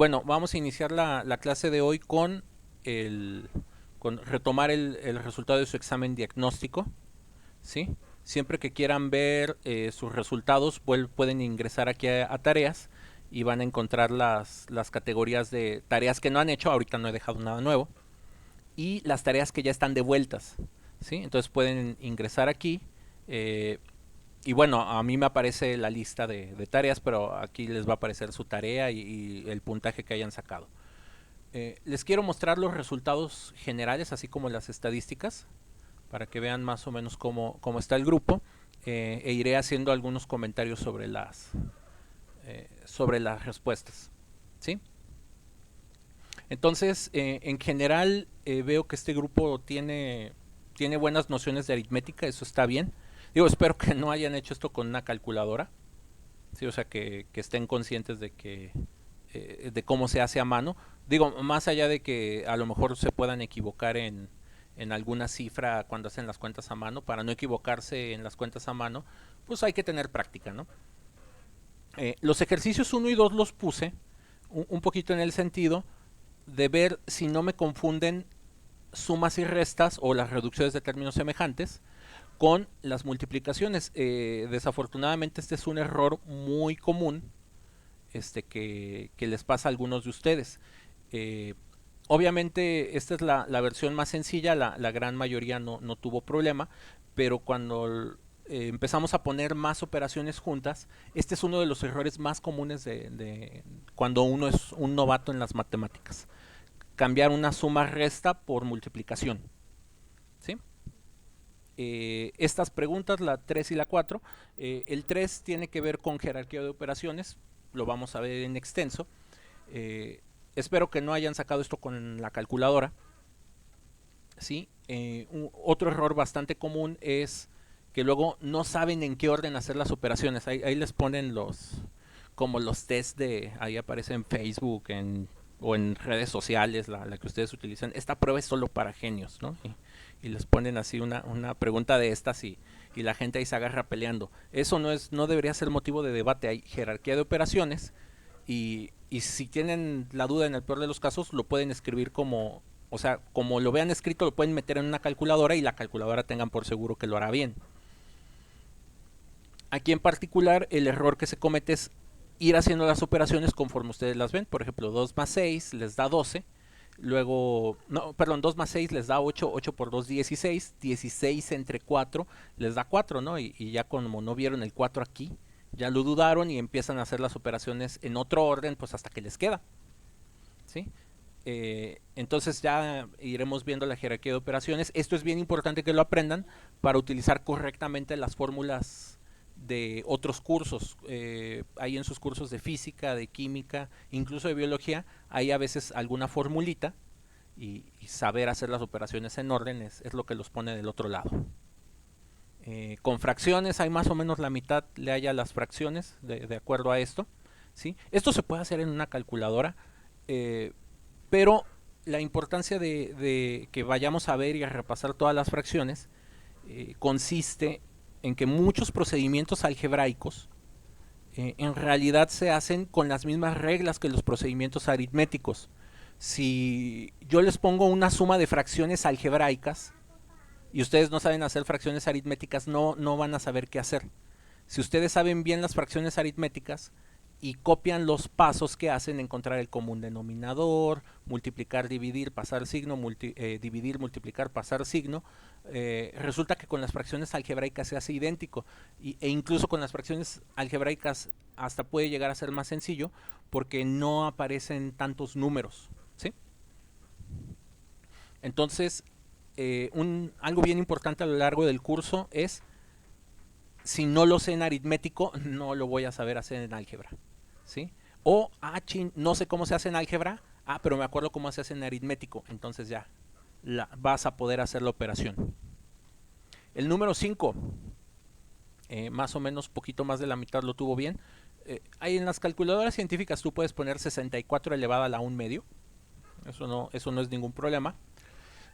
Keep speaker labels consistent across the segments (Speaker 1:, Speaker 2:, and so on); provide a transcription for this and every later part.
Speaker 1: Bueno, vamos a iniciar la clase de hoy con retomar el resultado de su examen diagnóstico, ¿sí? Siempre que quieran ver sus resultados, pueden ingresar aquí a tareas y van a encontrar las categorías de tareas que no han hecho. Ahorita no he dejado nada nuevo. Y las tareas que ya están devueltas, ¿sí? Entonces pueden ingresar aquí. eh, y bueno, a mí me aparece la lista de tareas, pero aquí les va a aparecer su tarea y el puntaje que hayan sacado. Les quiero mostrar los resultados generales, así como las estadísticas, para que vean más o menos cómo está el grupo. E iré haciendo algunos comentarios sobre las respuestas. ¿Sí? Entonces, en general, veo que este grupo tiene buenas nociones de aritmética, eso está bien. Digo, espero que no hayan hecho esto con una calculadora. Sí, o sea, que estén conscientes de cómo se hace a mano. Digo, más allá de que a lo mejor se puedan equivocar en alguna cifra cuando hacen las cuentas a mano, para no equivocarse en las cuentas a mano, pues hay que tener práctica, ¿no? Los ejercicios uno y 2 los puse un poquito en el sentido de ver si no me confunden sumas y restas o las reducciones de términos semejantes con las multiplicaciones. Desafortunadamente este es un error muy común que les pasa a algunos de ustedes. Eh, Obviamente esta es la versión más sencilla, la gran mayoría no tuvo problema, pero cuando empezamos a poner más operaciones juntas, este es uno de los errores más comunes de cuando uno es un novato en las matemáticas. Cambiar una suma resta por multiplicación. ¿Sí? Estas preguntas, la 3 y la 4, el 3 tiene que ver con jerarquía de operaciones, lo vamos a ver en extenso. Eh, Espero que no hayan sacado esto con la calculadora. ¿Sí? Otro error bastante común es que luego no saben en qué orden hacer las operaciones. Ahí les ponen como los test ahí aparece en Facebook o en redes sociales, la que ustedes utilizan. Esta prueba es solo para genios, ¿no? Y les ponen así una pregunta de estas y la gente ahí se agarra peleando. Eso no debería ser motivo de debate. Hay jerarquía de operaciones y si tienen la duda en el peor de los casos, lo pueden escribir o sea, como lo vean escrito, lo pueden meter en una calculadora y la calculadora tengan por seguro que lo hará bien. Aquí en particular, el error que se comete es ir haciendo las operaciones conforme ustedes las ven. Por ejemplo, 2 más 6 les da 12. Luego, no, perdón, 2 más 6 les da 8, 8 por 2, 16. 16 entre 4 les da 4, ¿no? Y ya como no vieron el 4 aquí, ya lo dudaron y empiezan a hacer las operaciones en otro orden, pues hasta que les queda. ¿Sí? Entonces ya iremos viendo la jerarquía de operaciones. Esto es bien importante que lo aprendan para utilizar correctamente las fórmulas de otros cursos. Hay en sus cursos de física, de química, incluso de biología, hay a veces alguna formulita y saber hacer las operaciones en orden es lo que los pone del otro lado. Con fracciones hay más o menos la mitad le haya las fracciones de acuerdo a esto. ¿Sí? Esto se puede hacer en una calculadora, pero la importancia de que vayamos a ver y a repasar todas las fracciones consiste en que muchos procedimientos algebraicos en realidad se hacen con las mismas reglas que los procedimientos aritméticos. Si yo les pongo una suma de fracciones algebraicas y ustedes no saben hacer fracciones aritméticas, no van a saber qué hacer. Si ustedes saben bien las fracciones aritméticas y copian los pasos que hacen, encontrar el común denominador, multiplicar, dividir, pasar signo, dividir, multiplicar, pasar signo, resulta que con las fracciones algebraicas se hace idéntico e incluso con las fracciones algebraicas hasta puede llegar a ser más sencillo porque no aparecen tantos números. ¿Sí? Entonces, algo bien importante a lo largo del curso es, si no lo sé en aritmético, no lo voy a saber hacer en álgebra. ¿Sí? O, no sé cómo se hace en álgebra, pero me acuerdo cómo se hace en aritmético, entonces ya vas a poder hacer la operación. El número 5, más o menos poquito más de la mitad lo tuvo bien. Ahí en las calculadoras científicas tú puedes poner 64 elevada a la 1 medio, eso no es ningún problema,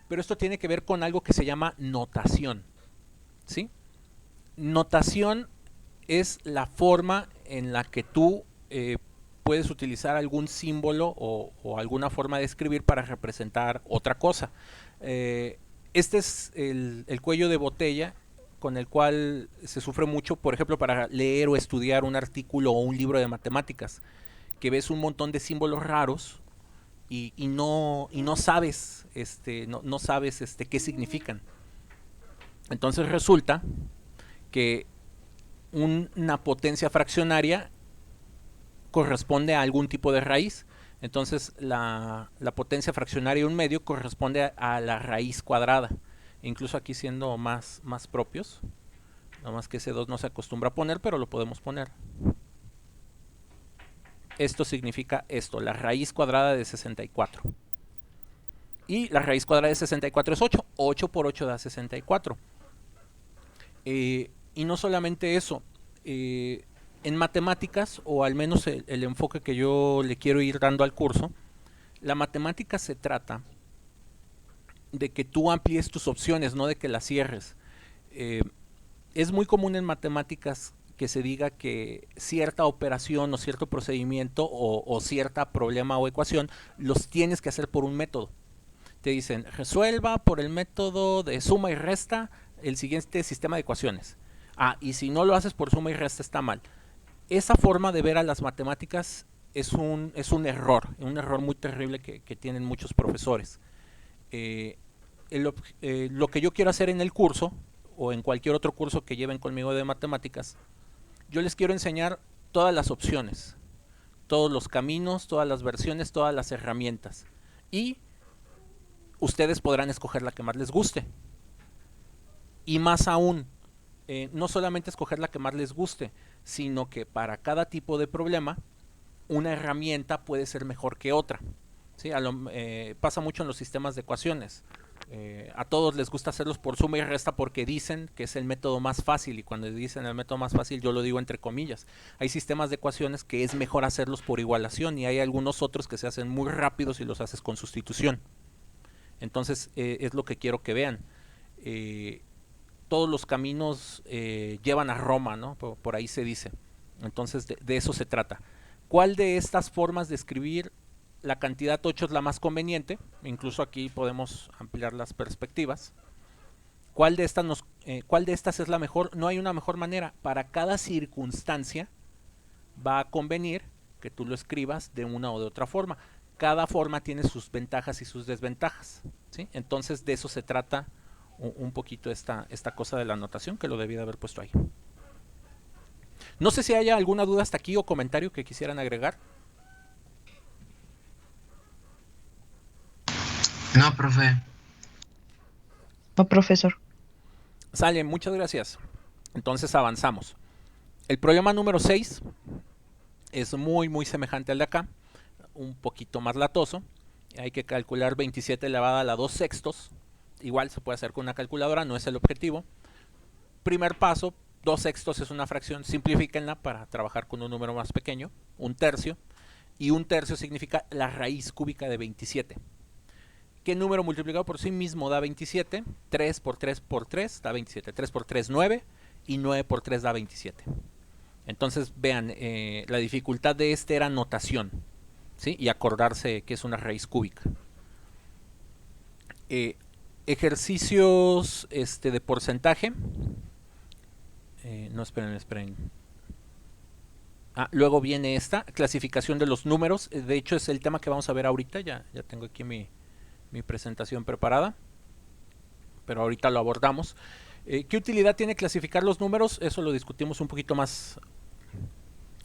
Speaker 1: pero esto tiene que ver con algo que se llama notación. ¿Sí? Notación es la forma en la que tú puedes utilizar algún símbolo o alguna forma de escribir para representar otra cosa. Este es el cuello de botella con el cual se sufre mucho, por ejemplo, para leer o estudiar un artículo o un libro de matemáticas, que ves un montón de símbolos raros y no sabes, no sabes qué significan. Entonces resulta que una potencia fraccionaria corresponde a algún tipo de raíz. Entonces la potencia fraccionaria de un medio corresponde a la raíz cuadrada. Incluso aquí siendo más propios, nada más que ese 2 no se acostumbra a poner, pero lo podemos poner. Esto significa esto, la raíz cuadrada de 64. Y la raíz cuadrada de 64 es 8. 8 por 8 da 64. Y no solamente eso, en matemáticas, o al menos el enfoque que yo le quiero ir dando al curso, la matemática se trata de que tú amplíes tus opciones, no de que las cierres. Es muy común en matemáticas que se diga que cierta operación o cierto procedimiento o cierta problema o ecuación los tienes que hacer por un método. Te dicen, resuelva por el método de suma y resta el siguiente sistema de ecuaciones. Y si no lo haces por suma y resta está mal. Esa forma de ver a las matemáticas es un error muy terrible que tienen muchos profesores. Lo que yo quiero hacer en el curso, o en cualquier otro curso que lleven conmigo de matemáticas, yo les quiero enseñar todas las opciones, todos los caminos, todas las versiones, todas las herramientas. Y ustedes podrán escoger la que más les guste. Y más aún, no solamente escoger la que más les guste, sino que para cada tipo de problema, una herramienta puede ser mejor que otra. ¿Sí? Pasa mucho en los sistemas de ecuaciones. A todos les gusta hacerlos por suma y resta porque dicen que es el método más fácil, y cuando dicen el método más fácil yo lo digo entre comillas. Hay sistemas de ecuaciones que es mejor hacerlos por igualación, y hay algunos otros que se hacen muy rápidos y los haces con sustitución. Entonces es lo que quiero que vean. Todos los caminos llevan a Roma, ¿no? Por ahí se dice. Entonces de eso se trata. ¿Cuál de estas formas de escribir la cantidad 8 es la más conveniente? Incluso aquí podemos ampliar las perspectivas. ¿Cuál de estas es la mejor? No hay una mejor manera. Para cada circunstancia va a convenir que tú lo escribas de una o de otra forma. Cada forma tiene sus ventajas y sus desventajas, ¿sí? Entonces de eso se trata un poquito esta cosa de la anotación, que lo debí de haber puesto ahí. No sé si haya alguna duda hasta aquí o comentario que quisieran agregar.
Speaker 2: No, profe.
Speaker 3: No, profesor.
Speaker 1: Sale, muchas gracias. Entonces avanzamos. El problema número 6 es muy semejante al de acá, un poquito más latoso. Hay que calcular 27 elevada a la 2 sextos. Igual se puede hacer con una calculadora, no es el objetivo. Primer paso, 2 sextos es una fracción, simplifíquenla para trabajar con un número más pequeño, un tercio. Y un tercio significa la raíz cúbica de 27. ¿Qué número multiplicado por sí mismo da 27? 3 por 3 por 3 da 27. 3 por 3, 9. Y 9 por 3 da 27. Entonces, vean, la dificultad de este era notación, ¿sí? Y acordarse que es una raíz cúbica. Ejercicios de porcentaje. No, esperen. Luego viene esta, clasificación de los números. De hecho, es el tema que vamos a ver ahorita. Ya tengo aquí mi presentación preparada, pero ahorita lo abordamos. ¿Qué utilidad tiene clasificar los números? Eso lo discutimos un poquito más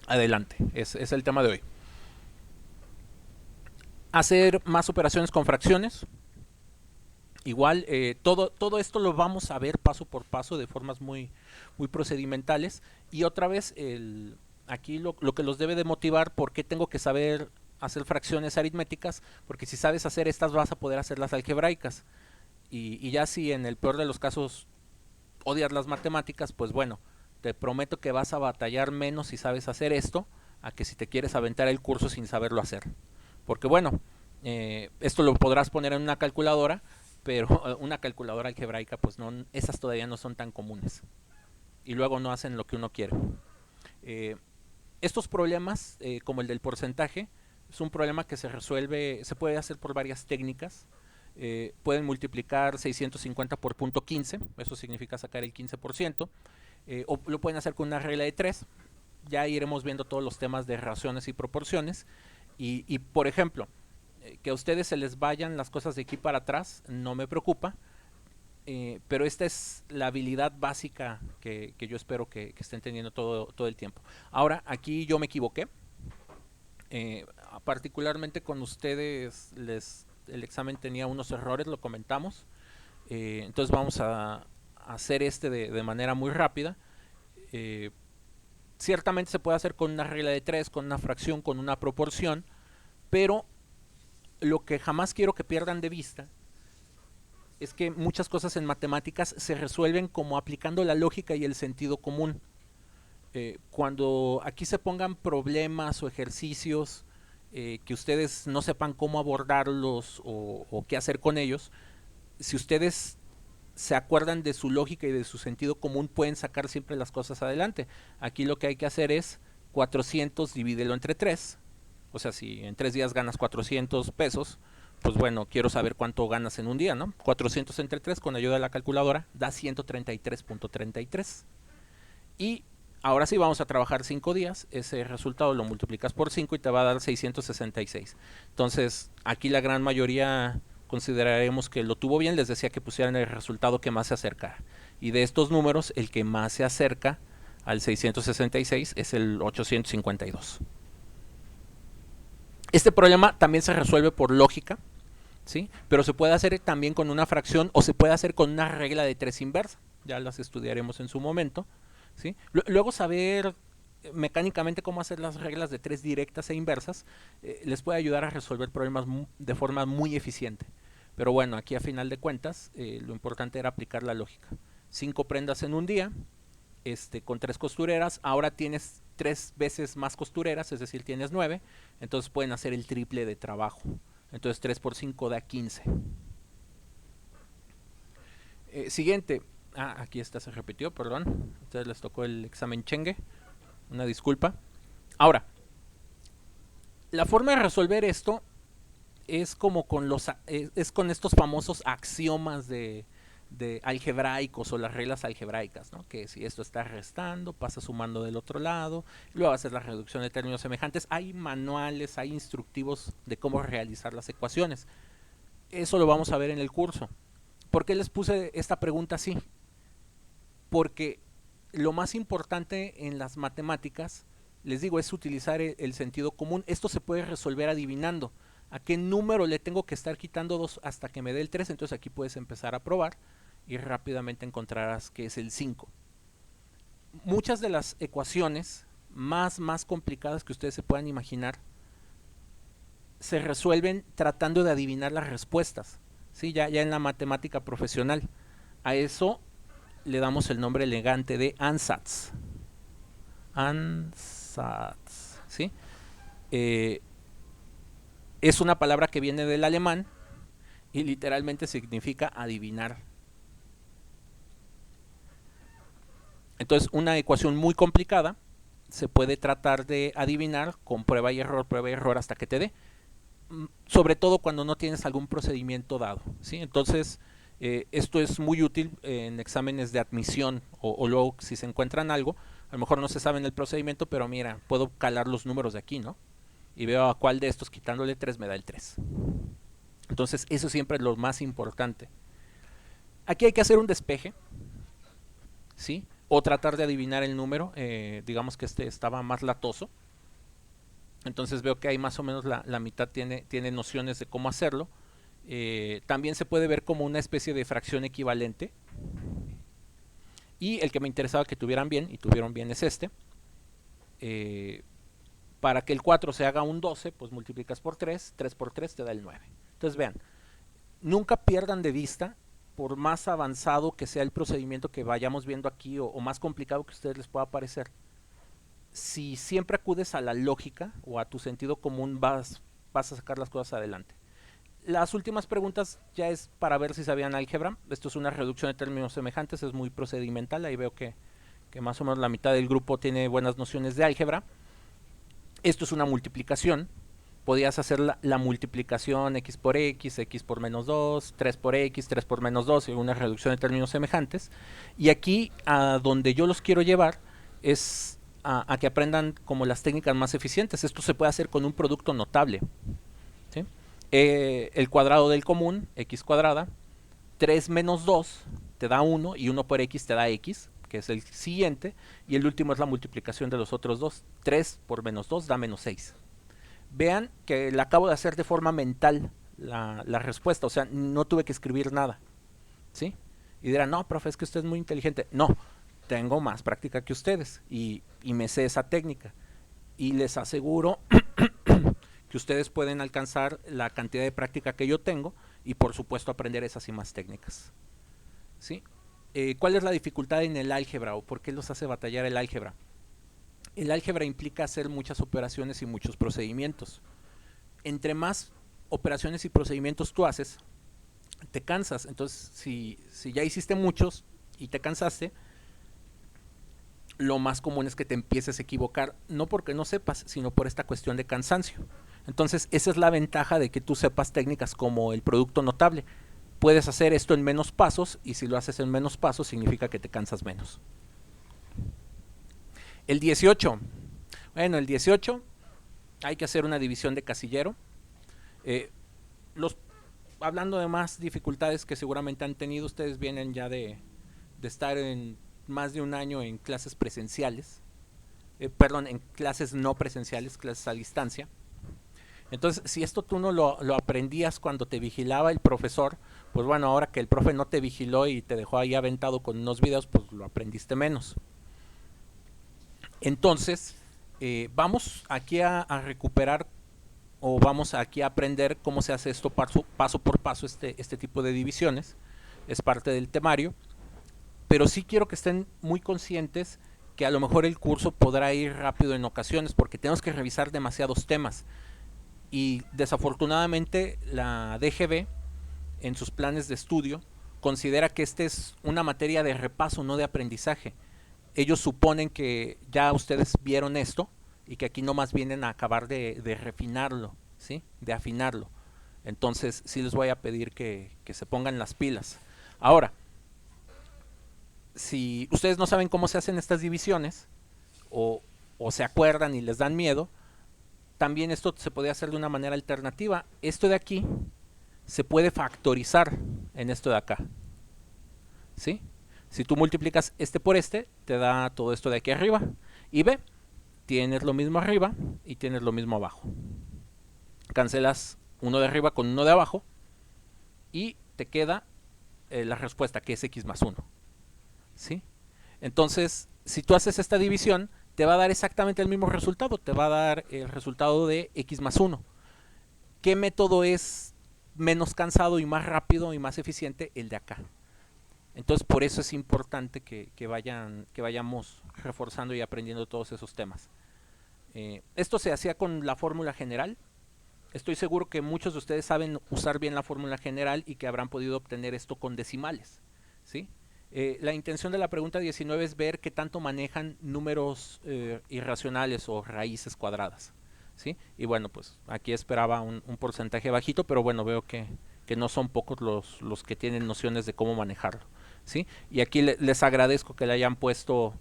Speaker 1: adelante. Es el tema de hoy. Hacer más operaciones con fracciones. Igual, todo esto lo vamos a ver paso por paso de formas muy procedimentales. Y otra vez, aquí lo que los debe de motivar, ¿por qué tengo que saber hacer fracciones aritméticas? Porque si sabes hacer estas vas a poder hacer las algebraicas. Y ya si en el peor de los casos odias las matemáticas, pues bueno, te prometo que vas a batallar menos si sabes hacer esto, a que si te quieres aventar el curso sin saberlo hacer. Porque bueno, esto lo podrás poner en una calculadora, pero una calculadora algebraica, pues no, esas todavía no son tan comunes. Y luego no hacen lo que uno quiere. Estos problemas, como el del porcentaje, es un problema que se resuelve, se puede hacer por varias técnicas. Pueden multiplicar 650 por punto 15, eso significa sacar el 15%, o lo pueden hacer con una regla de 3. Ya iremos viendo todos los temas de razones y proporciones. Y por ejemplo, que a ustedes se les vayan las cosas de aquí para atrás, no me preocupa, pero esta es la habilidad básica que yo espero que estén teniendo todo el tiempo. Ahora, aquí yo me equivoqué. Eh, Particularmente con ustedes, el examen tenía unos errores, lo comentamos. Entonces vamos a hacer de manera muy rápida. Eh, Ciertamente se puede hacer con una regla de 3, con una fracción, con una proporción, pero lo que jamás quiero que pierdan de vista es que muchas cosas en matemáticas se resuelven como aplicando la lógica y el sentido común. Cuando aquí se pongan problemas o ejercicios que ustedes no sepan cómo abordarlos o qué hacer con ellos, si ustedes se acuerdan de su lógica y de su sentido común, pueden sacar siempre las cosas adelante. Aquí lo que hay que hacer es 400 divídelo entre 3. O sea, si en 3 días ganas 400 pesos, pues bueno, quiero saber cuánto ganas en un día, ¿no? 400 entre 3 con ayuda de la calculadora da 133.33. Y ahora sí vamos a trabajar 5 días, ese resultado lo multiplicas por 5 y te va a dar 666. Entonces, aquí la gran mayoría consideraremos que lo tuvo bien, les decía que pusieran el resultado que más se acercara. Y de estos números, el que más se acerca al 666 es el 852. Este problema también se resuelve por lógica, ¿sí? Pero se puede hacer también con una fracción o se puede hacer con una regla de 3 inversa. Ya las estudiaremos en su momento, ¿sí? Luego saber mecánicamente cómo hacer las reglas de 3 directas e inversas les puede ayudar a resolver problemas de forma muy eficiente. Pero bueno, aquí a final de cuentas lo importante era aplicar la lógica. 5 prendas en un día, con 3 costureras, ahora tienes 3 veces más costureras, es decir, tienes 9, entonces pueden hacer el triple de trabajo. Entonces 3 por 5 da 15. Siguiente. Aquí esta se repitió, perdón. A ustedes les tocó el examen Chenge. Una disculpa. Ahora, la forma de resolver esto es como es con estos famosos axiomas de algebraicos o las reglas algebraicas, ¿no? Que si esto está restando, pasa sumando del otro lado, luego hacer la reducción de términos semejantes. Hay manuales, hay instructivos de cómo realizar las ecuaciones. Eso lo vamos a ver en el curso. ¿Por qué les puse esta pregunta así? Porque lo más importante en las matemáticas, les digo, es utilizar el sentido común. Esto se puede resolver adivinando. ¿A qué número le tengo que estar quitando 2 hasta que me dé el 3? Entonces aquí puedes empezar a probar y rápidamente encontrarás que es el 5. Muchas de las ecuaciones más complicadas que ustedes se puedan imaginar se resuelven tratando de adivinar las respuestas, ¿sí? Ya en la matemática profesional. A eso le damos el nombre elegante de ansatz. Ansatz, ¿sí? Es una palabra que viene del alemán y literalmente significa adivinar. Entonces, una ecuación muy complicada se puede tratar de adivinar con prueba y error hasta que te dé. Sobre todo cuando no tienes algún procedimiento dado, ¿sí? Entonces, esto es muy útil en exámenes de admisión o luego si se encuentran algo, a lo mejor no se sabe en el procedimiento, pero mira, puedo calar los números de aquí, ¿no? Y veo a cuál de estos quitándole 3 me da el 3. Entonces, eso siempre es lo más importante. Aquí hay que hacer un despeje, ¿sí? O tratar de adivinar el número. Digamos que este estaba más latoso. Entonces veo que ahí más o menos la mitad tiene nociones de cómo hacerlo. También se puede ver como una especie de fracción equivalente. Y el que me interesaba que tuvieran bien, y tuvieron bien, es este. Para que el 4 se haga un 12, pues multiplicas por 3, 3 por 3 te da el 9. Entonces vean, nunca pierdan de vista, por más avanzado que sea el procedimiento que vayamos viendo aquí o más complicado que a ustedes les pueda parecer, si siempre acudes a la lógica o a tu sentido común vas a sacar las cosas adelante. Las últimas preguntas ya es para ver si sabían álgebra. Esto es una reducción de términos semejantes, es muy procedimental. Ahí veo que más o menos la mitad del grupo tiene buenas nociones de álgebra. Esto es una multiplicación. Podías hacer la multiplicación x por x por menos 2, 3 por x, 3 por menos 2 y una reducción de términos semejantes. Y aquí a donde yo los quiero llevar es a que aprendan como las técnicas más eficientes. Esto se puede hacer con un producto notable, ¿sí? El cuadrado del común, x cuadrada, 3 menos 2 te da 1 y 1 por x te da x, que es el siguiente, y el último es la multiplicación de los otros dos. 3 por menos 2 da menos 6. Vean que la acabo de hacer de forma mental la respuesta, o sea, no tuve que escribir nada, ¿sí? Y dirán, no, profe, es que usted es muy inteligente. No, tengo más práctica que ustedes y me sé esa técnica. Y les aseguro que ustedes pueden alcanzar la cantidad de práctica que yo tengo y por supuesto aprender esas y más técnicas, ¿sí? ¿Cuál es la dificultad en el álgebra o por qué los hace batallar el álgebra? El álgebra implica hacer muchas operaciones y muchos procedimientos. Entre más operaciones y procedimientos tú haces, te cansas. Entonces, si ya hiciste muchos y te cansaste, lo más común es que te empieces a equivocar, no porque no sepas, sino por esta cuestión de cansancio. Entonces, esa es la ventaja de que tú sepas técnicas como el producto notable. Puedes hacer esto en menos pasos y si lo haces en menos pasos significa que te cansas menos. El 18. Bueno, el 18 hay que hacer una división de casillero. Eh, los, hablando de más dificultades que seguramente han tenido, ustedes vienen ya de estar en más de un año en clases presenciales, perdón, en clases no presenciales, clases a distancia. Entonces, si esto tú no lo aprendías cuando te vigilaba el profesor, pues bueno, ahora que el profe no te vigiló y te dejó ahí aventado con unos videos, pues lo aprendiste menos. Entonces, vamos aquí a recuperar o vamos aquí a aprender cómo se hace esto paso por paso, este tipo de divisiones. Es parte del temario. Pero sí quiero que estén muy conscientes que a lo mejor el curso podrá ir rápido en ocasiones porque tenemos que revisar demasiados temas. Y desafortunadamente la DGB en sus planes de estudio considera que esta es una materia de repaso, no de aprendizaje. Ellos suponen que ya ustedes vieron esto y que aquí nomás vienen a acabar de refinarlo, ¿sí? De afinarlo. Entonces sí les voy a pedir que se pongan las pilas. Ahora, si ustedes no saben cómo se hacen estas divisiones o se acuerdan y les dan miedo, también esto se puede hacer de una manera alternativa. Esto de aquí se puede factorizar en esto de acá, ¿sí? Si tú multiplicas este por este, te da todo esto de aquí arriba. Y ve, tienes lo mismo arriba y tienes lo mismo abajo. Cancelas uno de arriba con uno de abajo y te queda la respuesta, que es x más 1. ¿Sí? Entonces, si tú haces esta división, te va a dar exactamente el mismo resultado. Te va a dar el resultado de x más 1. ¿Qué método es menos cansado y más rápido y más eficiente? El de acá. Entonces, por eso es importante que vayamos reforzando y aprendiendo todos esos temas. Esto se hacía con la fórmula general. Estoy seguro que muchos de ustedes saben usar bien la fórmula general y que habrán podido obtener esto con decimales, ¿sí? La intención de la pregunta 19 es ver qué tanto manejan números irracionales o raíces cuadradas, ¿sí? Y bueno, pues aquí esperaba un porcentaje bajito, pero bueno, veo que no son pocos los que tienen nociones de cómo manejarlo, ¿sí? Y aquí les agradezco que le hayan puesto,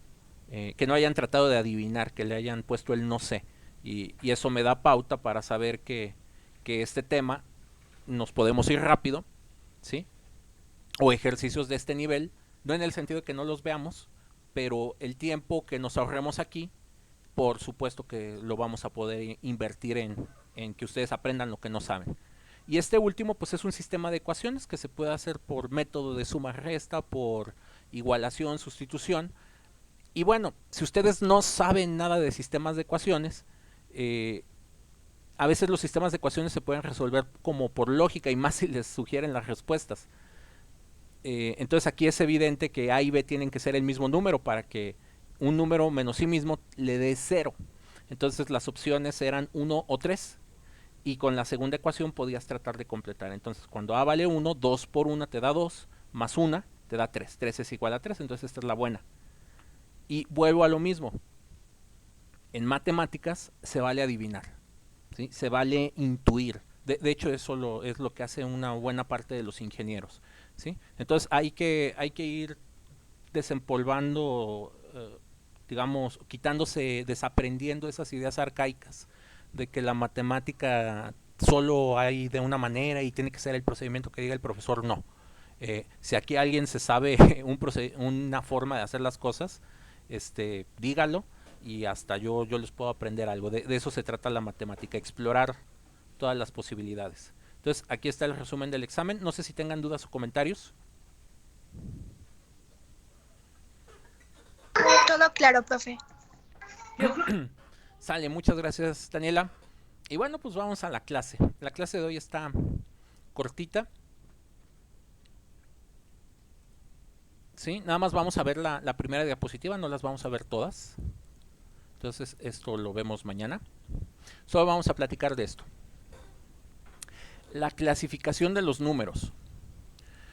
Speaker 1: que no hayan tratado de adivinar, que le hayan puesto el no sé. Y eso me da pauta para saber que este tema nos podemos ir rápido, ¿sí? O ejercicios de este nivel, no en el sentido de que no los veamos, pero el tiempo que nos ahorremos aquí, por supuesto que lo vamos a poder invertir en que ustedes aprendan lo que no saben. Y este último pues es un sistema de ecuaciones que se puede hacer por método de suma-resta, por igualación, sustitución. Y bueno, si ustedes no saben nada de sistemas de ecuaciones, a veces los sistemas de ecuaciones se pueden resolver como por lógica y más si les sugieren las respuestas. Entonces aquí es evidente que A y B tienen que ser el mismo número para que un número menos sí mismo le dé 0. Entonces las opciones eran 1 o 3 y con la segunda ecuación podías tratar de completar. Entonces cuando A vale 1, 2 por 1 te da 2, más 1 te da 3. 3 es igual a 3, entonces esta es la buena. Y vuelvo a lo mismo. En matemáticas se vale adivinar, ¿sí? Se vale intuir. De hecho, eso es lo que hace una buena parte de los ingenieros, ¿sí? Entonces hay que ir desempolvando, digamos, quitándose, desaprendiendo esas ideas arcaicas de que la matemática solo hay de una manera y tiene que ser el procedimiento que diga el profesor. No. Si aquí alguien se sabe una forma de hacer las cosas, dígalo y hasta yo les puedo aprender algo. De eso se trata la matemática, explorar todas las posibilidades. Entonces, aquí está el resumen del examen. No sé si tengan dudas o comentarios.
Speaker 2: Todo claro, profe.
Speaker 1: Sale, muchas gracias, Daniela. Y bueno, pues vamos a la clase. La clase de hoy está cortita. Sí, nada más vamos a ver la primera diapositiva, no las vamos a ver todas. Entonces, esto lo vemos mañana. Solo vamos a platicar de esto. La clasificación de los números.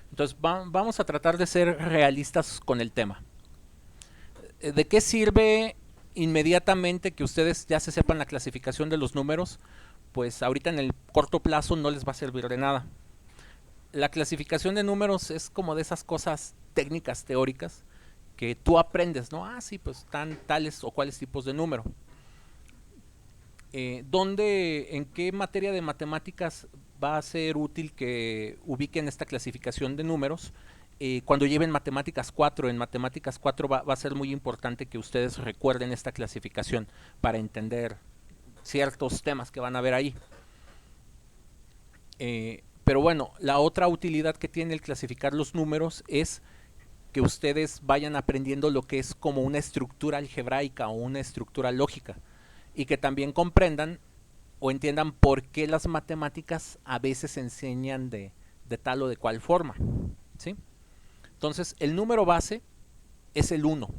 Speaker 1: Entonces, vamos a tratar de ser realistas con el tema. ¿De qué sirve inmediatamente que ustedes ya se sepan la clasificación de los números? Pues ahorita en el corto plazo no les va a servir de nada. La clasificación de números es como de esas cosas técnicas, teóricas, que tú aprendes, ¿no? Ah, sí, pues están tales o cuales tipos de número. En qué materia de matemáticas va a ser útil que ubiquen esta clasificación de números? Cuando lleven matemáticas 4, en matemáticas 4 va a ser muy importante que ustedes recuerden esta clasificación para entender ciertos temas que van a ver ahí. Pero bueno, la otra utilidad que tiene el clasificar los números es que ustedes vayan aprendiendo lo que es como una estructura algebraica o una estructura lógica y que también comprendan o entiendan por qué las matemáticas a veces se enseñan de tal o de cual forma, ¿sí? Entonces, el número base es el 1.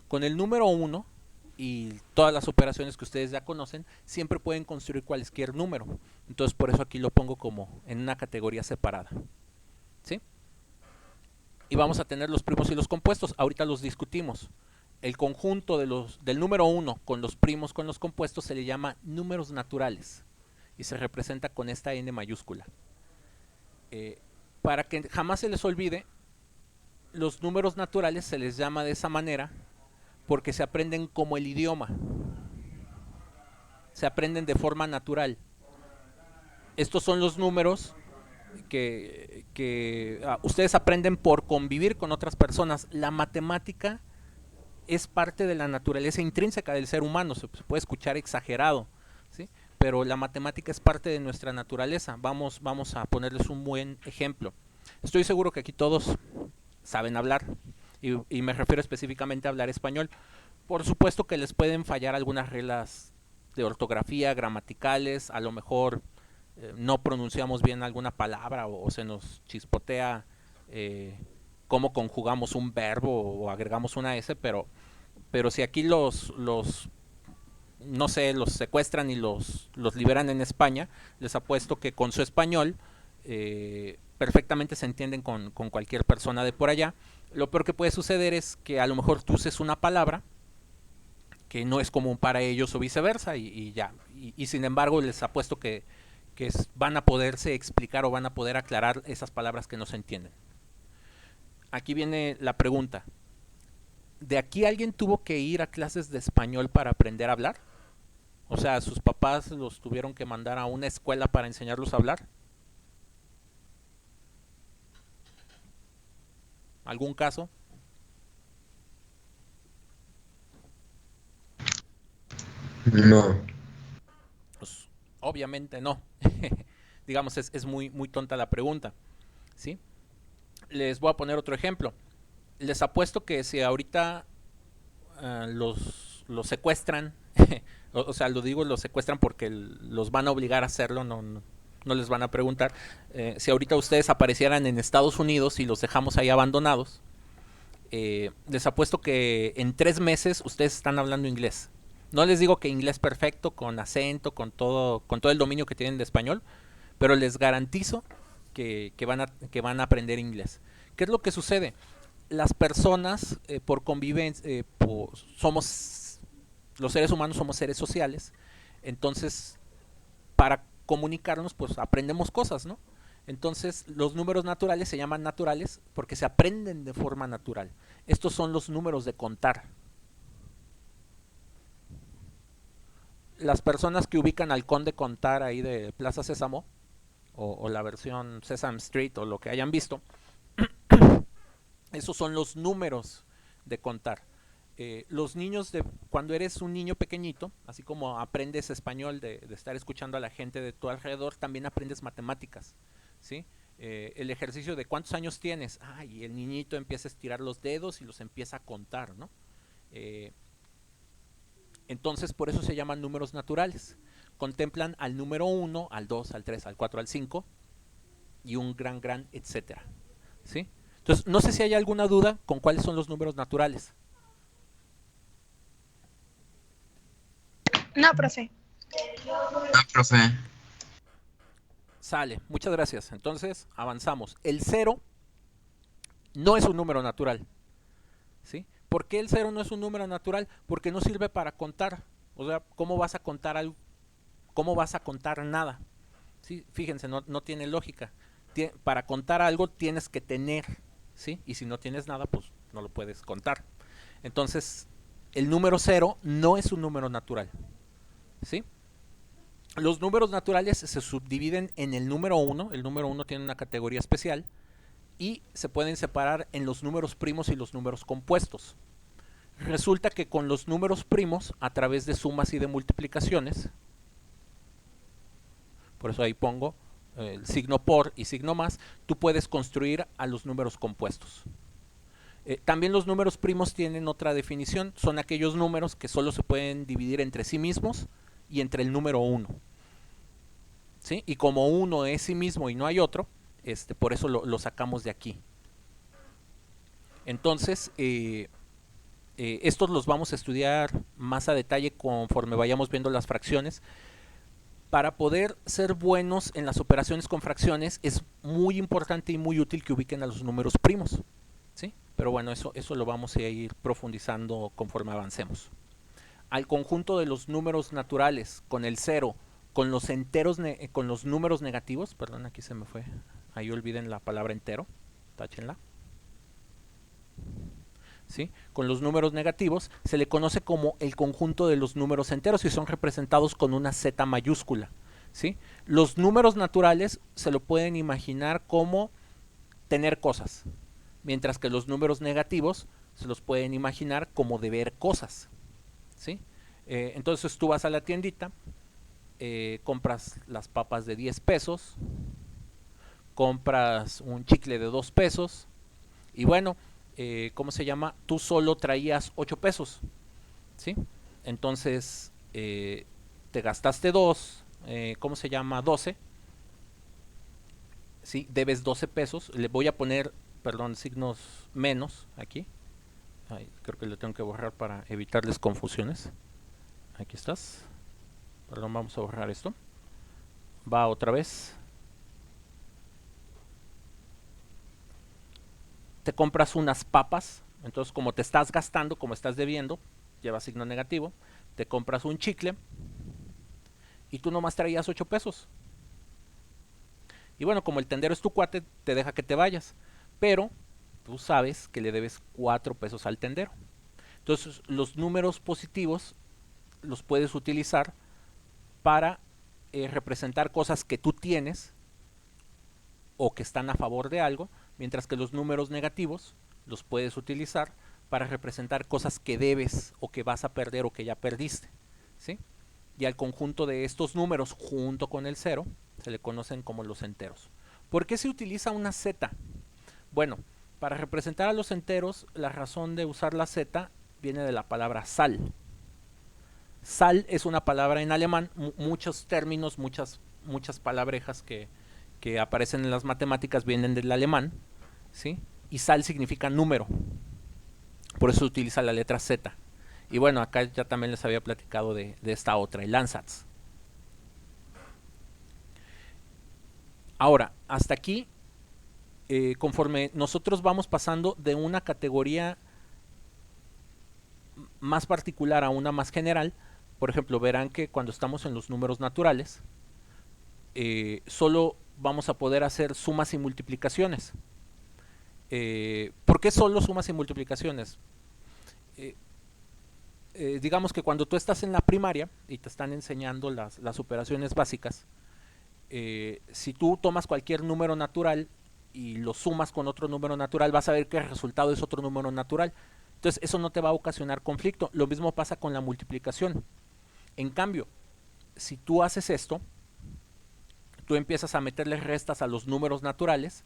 Speaker 1: Con el número 1 y todas las operaciones que ustedes ya conocen, siempre pueden construir cualquier número. Entonces, por eso aquí lo pongo como en una categoría separada, ¿sí? Y vamos a tener los primos y los compuestos. Ahorita los discutimos. El conjunto del número 1 con los primos con los compuestos se le llama números naturales y se representa con esta n mayúscula. Para que jamás se les olvide, los números naturales se les llama de esa manera porque se aprenden como el idioma. Se aprenden de forma natural. Estos son los números que ustedes aprenden por convivir con otras personas. La matemática es parte de la naturaleza intrínseca del ser humano. Se puede escuchar exagerado, ¿sí? Pero la matemática es parte de nuestra naturaleza. Vamos a ponerles un buen ejemplo. Estoy seguro que aquí todos saben hablar y me refiero específicamente a hablar español. Por supuesto que les pueden fallar algunas reglas de ortografía, gramaticales, a lo mejor no pronunciamos bien alguna palabra o se nos chispotea cómo conjugamos un verbo o agregamos una S, pero si aquí no sé, los secuestran y los liberan en España, les apuesto que con su español perfectamente se entienden con cualquier persona de por allá. Lo peor que puede suceder es que a lo mejor tú uses una palabra que no es común para ellos o viceversa y ya. Y sin embargo les apuesto que van a poderse explicar o van a poder aclarar esas palabras que no se entienden. Aquí viene la pregunta. ¿De aquí alguien tuvo que ir a clases de español para aprender a hablar? O sea, sus papás los tuvieron que mandar a una escuela para enseñarlos a hablar. ¿Algún caso?
Speaker 4: No.
Speaker 1: Pues obviamente no. Digamos, es muy tonta la pregunta, ¿sí? Les voy a poner otro ejemplo. Les apuesto que si ahorita los secuestran, o sea, lo digo, los secuestran porque los van a obligar a hacerlo, no les van a preguntar. Si ahorita ustedes aparecieran en Estados Unidos y los dejamos ahí abandonados, les apuesto que en 3 meses ustedes están hablando inglés. No les digo que inglés perfecto, con acento, con todo el dominio que tienen de español, pero les garantizo que van a aprender inglés. ¿Qué es lo que sucede? Las personas por convivencia somos Los seres humanos somos seres sociales, entonces para comunicarnos pues aprendemos cosas, ¿no? Entonces los números naturales se llaman naturales porque se aprenden de forma natural. Estos son los números de contar. Las personas que ubican al Conde Contar ahí de Plaza Sésamo, o la versión Sesame Street, o lo que hayan visto, esos son los números de contar. Los niños, cuando eres un niño pequeñito, así como aprendes español de estar escuchando a la gente de tu alrededor, también aprendes matemáticas, ¿sí? El ejercicio de cuántos años tienes, y el niñito empieza a estirar los dedos y los empieza a contar, ¿no? Eh, entonces por eso se llaman números naturales. Contemplan al número 1, al 2, al 3, al 4, al 5 y un gran, etcétera, ¿sí? Entonces, no sé si hay alguna duda con cuáles son los números naturales.
Speaker 2: No, profe.
Speaker 4: No, profe.
Speaker 1: Sale, muchas gracias. Entonces, avanzamos. El cero no es un número natural, ¿sí? ¿Por qué el cero no es un número natural? Porque no sirve para contar. O sea, ¿cómo vas a contar algo? ¿Cómo vas a contar nada? ¿Sí? Fíjense, no tiene lógica. Para contar algo tienes que tener, ¿sí? Y si no tienes nada, pues no lo puedes contar. Entonces, el número cero no es un número natural, ¿sí? Los números naturales se subdividen en el número 1. El número 1 tiene una categoría especial. Y se pueden separar en los números primos y los números compuestos. Resulta que con los números primos, a través de sumas y de multiplicaciones, por eso ahí pongo el signo por y signo más, tú puedes construir a los números compuestos. También los números primos tienen otra definición, son aquellos números que solo se pueden dividir entre sí mismos y entre el número 1. ¿Sí? Y como uno es sí mismo y no hay otro, por eso lo sacamos de aquí. Entonces, estos los vamos a estudiar más a detalle conforme vayamos viendo las fracciones. Para poder ser buenos en las operaciones con fracciones es muy importante y muy útil que ubiquen a los números primos, ¿sí? Pero bueno, eso lo vamos a ir profundizando conforme avancemos. Al conjunto de los números naturales con el 0, con los enteros, con los números negativos, perdón, aquí se me fue, ahí olviden la palabra entero, táchenla. ¿Sí? Con los números negativos se le conoce como el conjunto de los números enteros y son representados con una Z mayúscula, ¿sí? Los números naturales se lo pueden imaginar como tener cosas, mientras que los números negativos se los pueden imaginar como deber cosas, ¿sí? Entonces tú vas a la tiendita, compras las papas de 10 pesos, compras un chicle de 2 pesos y bueno, ¿cómo se llama? Tú solo traías 8 pesos, ¿sí? Entonces, te gastaste 2, ¿cómo se llama? 12, ¿sí? Debes 12 pesos, le voy a poner, perdón, signos menos aquí. Ay, creo que lo tengo que borrar para evitarles confusiones. Aquí estás. Perdón, vamos a borrar esto. Va otra vez. Te compras unas papas, entonces como te estás gastando, como estás debiendo, lleva signo negativo, te compras un chicle y tú nomás traías 8 pesos. Y bueno, como el tendero es tu cuate, te deja que te vayas, pero tú sabes que le debes 4 pesos al tendero. Entonces los números positivos los puedes utilizar para representar cosas que tú tienes o que están a favor de algo, mientras que los números negativos los puedes utilizar para representar cosas que debes o que vas a perder o que ya perdiste, ¿sí? Y al conjunto de estos números junto con el 0 se le conocen como los enteros. ¿Por qué se utiliza una Z? Bueno, para representar a los enteros, la razón de usar la Z viene de la palabra Zahl. Zahl es una palabra en alemán, muchos términos, muchas palabrejas que aparecen en las matemáticas vienen del alemán, ¿sí? Y Zahl significa número, por eso se utiliza la letra Z. Y bueno, acá ya también les había platicado de esta otra, el Ansatz. Ahora, hasta aquí, conforme nosotros vamos pasando de una categoría más particular a una más general, por ejemplo, verán que cuando estamos en los números naturales, solo vamos a poder hacer sumas y multiplicaciones. ¿Por qué solo sumas y multiplicaciones? Eh, digamos que cuando tú estás en la primaria y te están enseñando las operaciones básicas, si tú tomas cualquier número natural y lo sumas con otro número natural, vas a ver que el resultado es otro número natural. Entonces eso no te va a ocasionar conflicto. Lo mismo pasa con la multiplicación. En cambio, si tú haces esto, tú empiezas a meterle restas a los números naturales,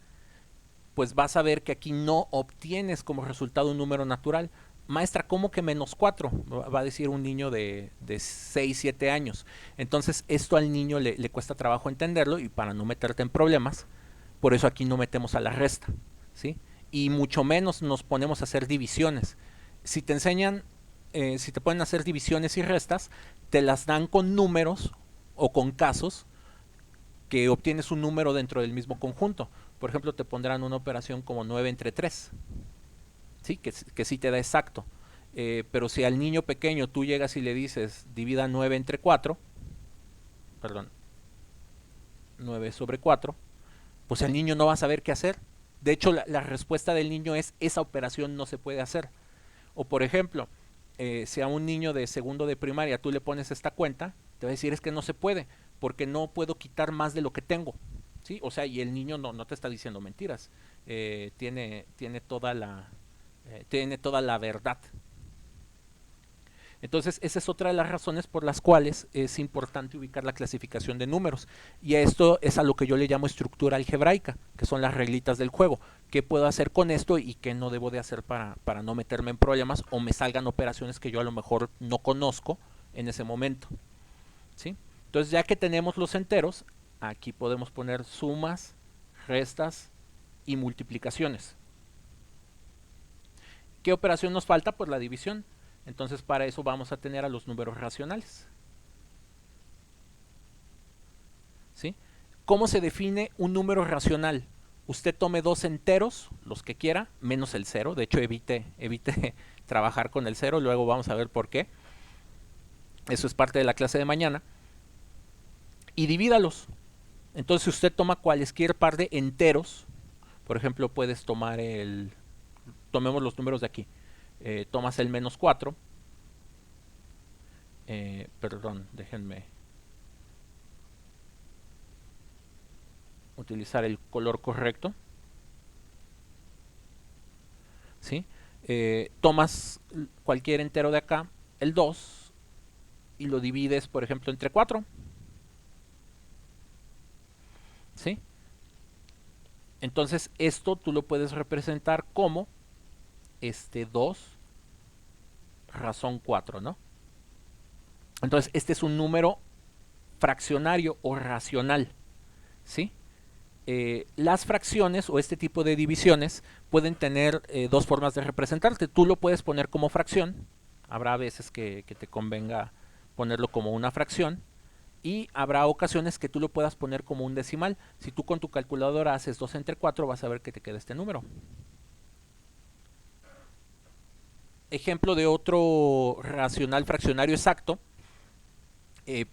Speaker 1: pues vas a ver que aquí no obtienes como resultado un número natural. Maestra, ¿cómo que menos 4? Va a decir un niño de 6, 7 años. Entonces esto al niño le cuesta trabajo entenderlo, y para no meterte en problemas, por eso aquí no metemos a la resta, ¿sí? Y mucho menos nos ponemos a hacer divisiones. Si te enseñan, si te ponen a hacer divisiones y restas, te las dan con números o con casos que obtienes un número dentro del mismo conjunto. Por ejemplo, te pondrán una operación como 9 entre 3, ¿sí? Que sí te da exacto. Pero si al niño pequeño tú llegas y le dices divida 9 entre 4, perdón, 9 sobre 4, pues el niño no va a saber qué hacer. De hecho, la respuesta del niño es: esa operación no se puede hacer. O por ejemplo, si a un niño de segundo de primaria tú le pones esta cuenta, te va a decir: es que no se puede, porque no puedo quitar más de lo que tengo, ¿sí? O sea, y el niño no te está diciendo mentiras, tiene toda la verdad. Entonces, esa es otra de las razones por las cuales es importante ubicar la clasificación de números. Y a esto es a lo que yo le llamo estructura algebraica, que son las reglitas del juego. ¿Qué puedo hacer con esto y qué no debo de hacer para no meterme en problemas o me salgan operaciones que yo a lo mejor no conozco en ese momento, ¿sí? Entonces, ya que tenemos los enteros, aquí podemos poner sumas, restas y multiplicaciones. ¿Qué operación nos falta? Pues la división. Entonces, para eso vamos a tener a los números racionales, ¿sí? ¿Cómo se define un número racional? Usted tome dos enteros, los que quiera, menos el cero. De hecho, evite trabajar con el cero. Luego vamos a ver por qué. Eso es parte de la clase de mañana. Y divídalos. Entonces, si usted toma cualquier par de enteros, por ejemplo, puedes tomar tomemos los números de aquí. Tomas el menos 4. Perdón, déjenme utilizar el color correcto, ¿sí? Tomas cualquier entero de acá, el 2, y lo divides, por ejemplo, entre 4, ¿sí? Entonces esto tú lo puedes representar como 2 razón 4, ¿no? Entonces este es un número fraccionario o racional, ¿sí? Las fracciones o este tipo de divisiones pueden tener dos formas de representarte. Tú lo puedes poner como fracción, habrá veces que te convenga ponerlo como una fracción, y habrá ocasiones que tú lo puedas poner como un decimal. Si tú con tu calculadora haces 2 entre 4, vas a ver que te queda este número. Ejemplo de otro racional fraccionario exacto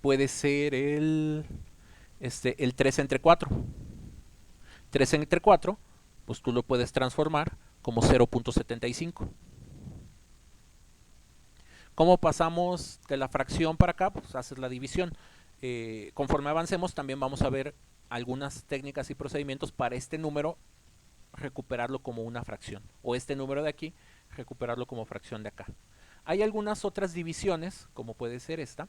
Speaker 1: puede ser el 3 entre 4. 3 entre 4, pues tú lo puedes transformar como 0.75. ¿Cómo pasamos de la fracción para acá? Pues haces la división. Conforme avancemos, también vamos a ver algunas técnicas y procedimientos para este número recuperarlo como una fracción, o este número de aquí recuperarlo como fracción de acá. Hay algunas otras divisiones, como puede ser esta,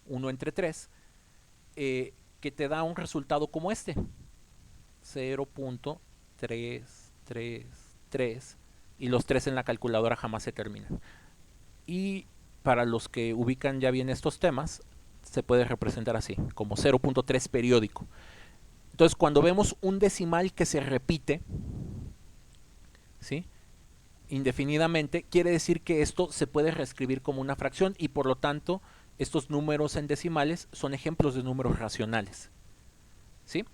Speaker 1: 1 entre 3, que te da un resultado como este, 0.333, y los 3 en la calculadora jamás se terminan. Y para los que ubican ya bien estos temas, se puede representar así, como 0.3 periódico. Entonces, cuando vemos un decimal que se repite, ¿sí?, indefinidamente, quiere decir que esto se puede reescribir como una fracción, y por lo tanto estos números en decimales son ejemplos de números racionales, ¿sí?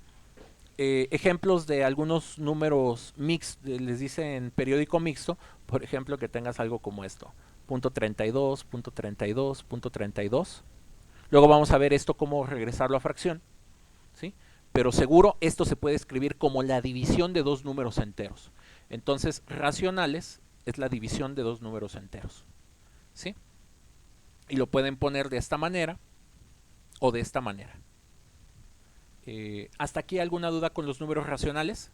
Speaker 1: Ejemplos de algunos números les dicen periódico mixto, por ejemplo, que tengas algo como esto, punto 32, punto 32, punto 32. Luego vamos a ver esto cómo regresarlo a fracción, ¿sí? Pero seguro esto se puede escribir como la división de dos números enteros. Entonces, racionales es la división de dos números enteros, ¿sí? Y lo pueden poner de esta manera o de esta manera. ¿Hasta aquí alguna duda con los números racionales?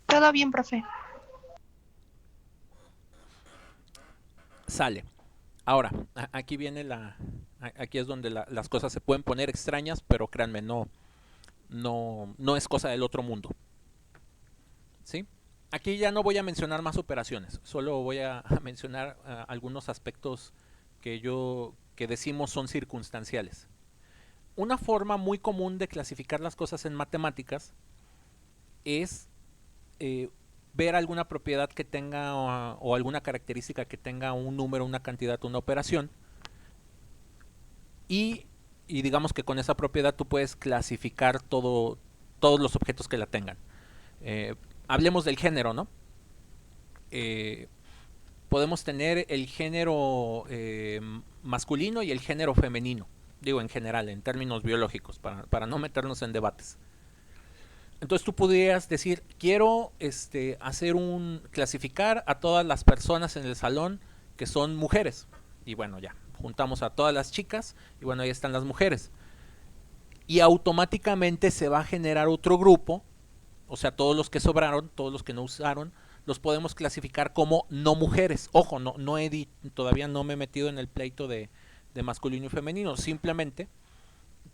Speaker 3: Todo bien, profe.
Speaker 1: Sale. Ahora, aquí viene aquí es donde las cosas se pueden poner extrañas, pero créanme, no es cosa del otro mundo, ¿sí? Aquí ya no voy a mencionar más operaciones, solo voy a mencionar algunos aspectos que decimos son circunstanciales. Una forma muy común de clasificar las cosas en matemáticas es ver alguna propiedad que tenga o alguna característica que tenga un número, una cantidad, una operación y digamos que con esa propiedad tú puedes clasificar todos los objetos que la tengan. Hablemos del género, ¿no? Podemos tener el género masculino y el género femenino, digo en general, en términos biológicos, para no meternos en debates. Entonces tú podrías decir, quiero clasificar a todas las personas en el salón que son mujeres. Y bueno, ya, juntamos a todas las chicas y bueno, ahí están las mujeres. Y automáticamente se va a generar otro grupo, o sea, todos los que sobraron, todos los que no usaron, los podemos clasificar como no mujeres. Ojo, todavía no me he metido en el pleito de masculino y femenino, simplemente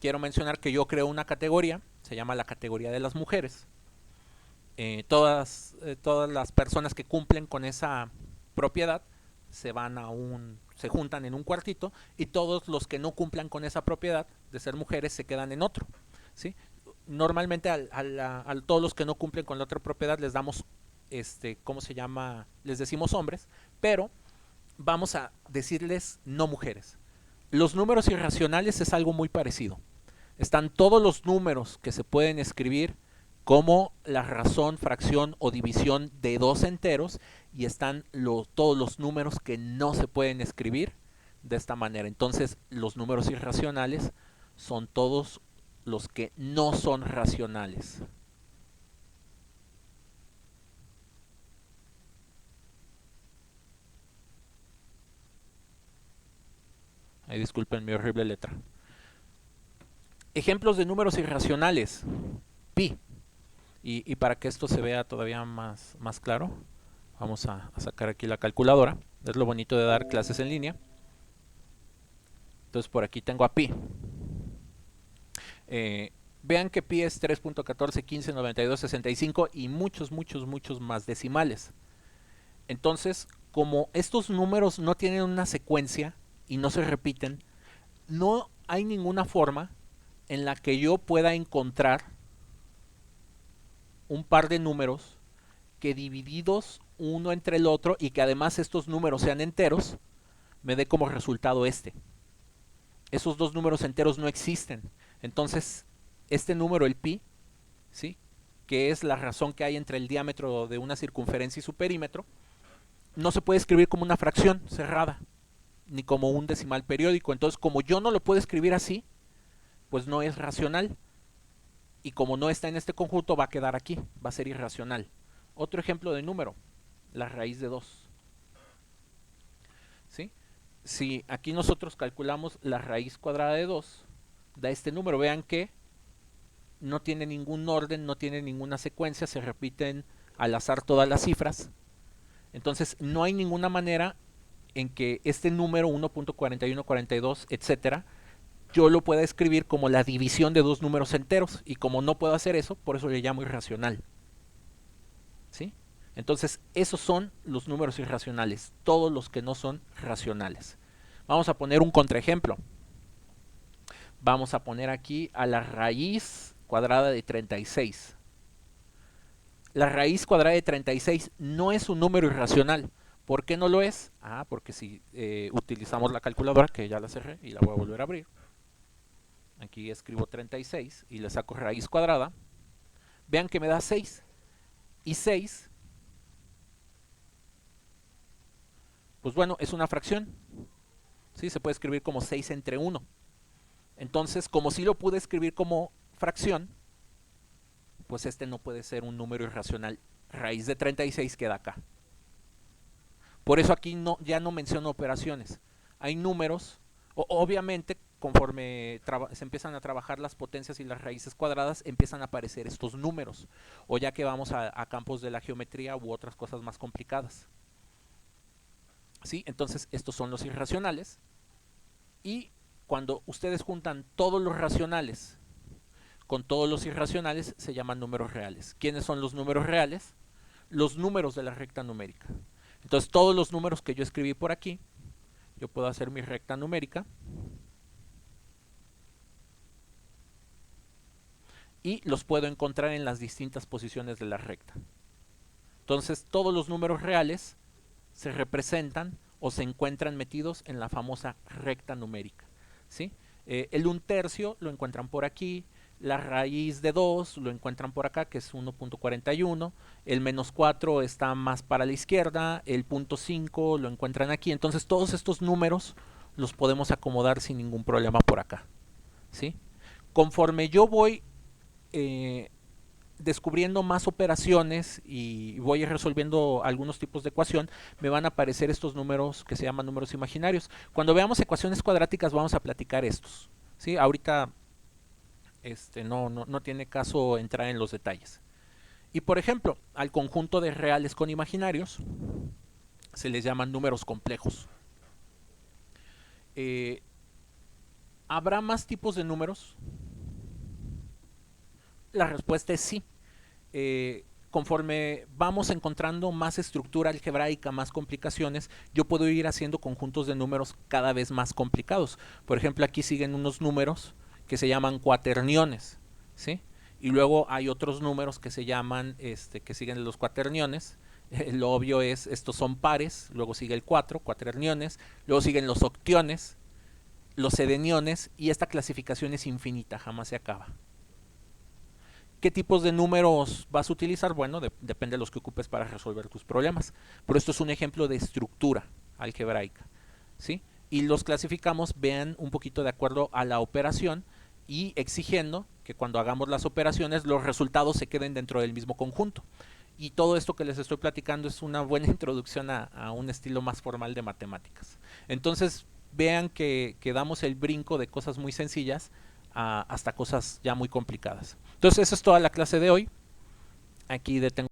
Speaker 1: quiero mencionar que yo creo una categoría, se llama la categoría de las mujeres. Todas las personas que cumplen con esa propiedad se juntan en un cuartito y todos los que no cumplan con esa propiedad de ser mujeres se quedan en otro, ¿sí? Normalmente a todos los que no cumplen con la otra propiedad les damos, ¿cómo se llama? Les decimos hombres, pero vamos a decirles no mujeres. Los números irracionales es algo muy parecido. Están todos los números que se pueden escribir como la razón, fracción o división de dos enteros y están todos los números que no se pueden escribir de esta manera. Entonces los números irracionales son todos los que no son racionales. Ay, disculpen mi horrible letra. Ejemplos de números irracionales. Pi. Y para que esto se vea todavía más claro, vamos a sacar aquí la calculadora. Es lo bonito de dar clases en línea. Entonces por aquí tengo a pi. Vean que pi es 3.14, 15, 92, 65 y muchos más decimales. Entonces, como estos números no tienen una secuencia y no se repiten, no hay ninguna forma en la que yo pueda encontrar un par de números que divididos uno entre el otro y que además estos números sean enteros, me dé como resultado este. Esos dos números enteros no existen. Entonces, este número, el pi, ¿sí?, que es la razón que hay entre el diámetro de una circunferencia y su perímetro, no se puede escribir como una fracción cerrada, ni como un decimal periódico. Entonces, como yo no lo puedo escribir así, pues no es racional. Y como no está en este conjunto, va a quedar aquí, va a ser irracional. Otro ejemplo de número, la raíz de 2. ¿Sí? Si aquí nosotros calculamos la raíz cuadrada de 2, da este número. Vean que no tiene ningún orden, no tiene ninguna secuencia, se repiten al azar todas las cifras. Entonces no hay ninguna manera en que este número 1.4142, etcétera, yo lo pueda escribir como la división de dos números enteros. Y como no puedo hacer eso, por eso le llamo irracional. ¿Sí? Entonces, esos son los números irracionales, todos los que no son racionales. Vamos a poner un contraejemplo. Vamos a poner aquí a la raíz cuadrada de 36. La raíz cuadrada de 36 no es un número irracional. ¿Por qué no lo es? Porque si utilizamos la calculadora, que ya la cerré y la voy a volver a abrir. Aquí escribo 36 y le saco raíz cuadrada. Vean que me da 6. Y 6, pues bueno, es una fracción. ¿Sí? Se puede escribir como 6 entre 1. Entonces, como si lo pude escribir como fracción, pues este no puede ser un número irracional. Raíz de 36 queda acá. Por eso aquí ya no menciono operaciones. Hay números, obviamente conforme se empiezan a trabajar las potencias y las raíces cuadradas, empiezan a aparecer estos números. O ya que vamos a campos de la geometría u otras cosas más complicadas. ¿Sí? Entonces estos son los irracionales. Y cuando ustedes juntan todos los racionales con todos los irracionales, se llaman números reales. ¿Quiénes son los números reales? Los números de la recta numérica. Entonces todos los números que yo escribí por aquí, yo puedo hacer mi recta numérica y los puedo encontrar en las distintas posiciones de la recta. Entonces todos los números reales se representan o se encuentran metidos en la famosa recta numérica. ¿Sí? El 1/3 lo encuentran por aquí, la raíz de 2 lo encuentran por acá, que es 1.41, el -4 está más para la izquierda, el 0.5 lo encuentran aquí. Entonces todos estos números los podemos acomodar sin ningún problema por acá. ¿Sí? Conforme yo voy descubriendo más operaciones y voy resolviendo algunos tipos de ecuación, me van a aparecer estos números que se llaman números imaginarios. Cuando veamos ecuaciones cuadráticas vamos a platicar estos. ¿Sí? Ahorita no tiene caso entrar en los detalles. Y por ejemplo, al conjunto de reales con imaginarios se les llaman números complejos. ¿Habrá más tipos de números? La respuesta es sí. Conforme vamos encontrando más estructura algebraica, más complicaciones, yo puedo ir haciendo conjuntos de números cada vez más complicados. Por ejemplo, aquí siguen unos números que se llaman cuaterniones, ¿sí? Y luego hay otros números que se llaman, que siguen los cuaterniones. Lo obvio es, estos son pares, luego sigue el 4, cuaterniones, luego siguen los octiones, los sedeniones, y esta clasificación es infinita, jamás se acaba. ¿Qué tipos de números vas a utilizar? Bueno, depende de los que ocupes para resolver tus problemas. Pero esto es un ejemplo de estructura algebraica, ¿sí? Y los clasificamos, vean, un poquito de acuerdo a la operación y exigiendo que cuando hagamos las operaciones los resultados se queden dentro del mismo conjunto. Y todo esto que les estoy platicando es una buena introducción a un estilo más formal de matemáticas. Entonces, vean que damos el brinco de cosas muy sencillas hasta cosas ya muy complicadas. Entonces, esa es toda la clase de hoy. Aquí detengo.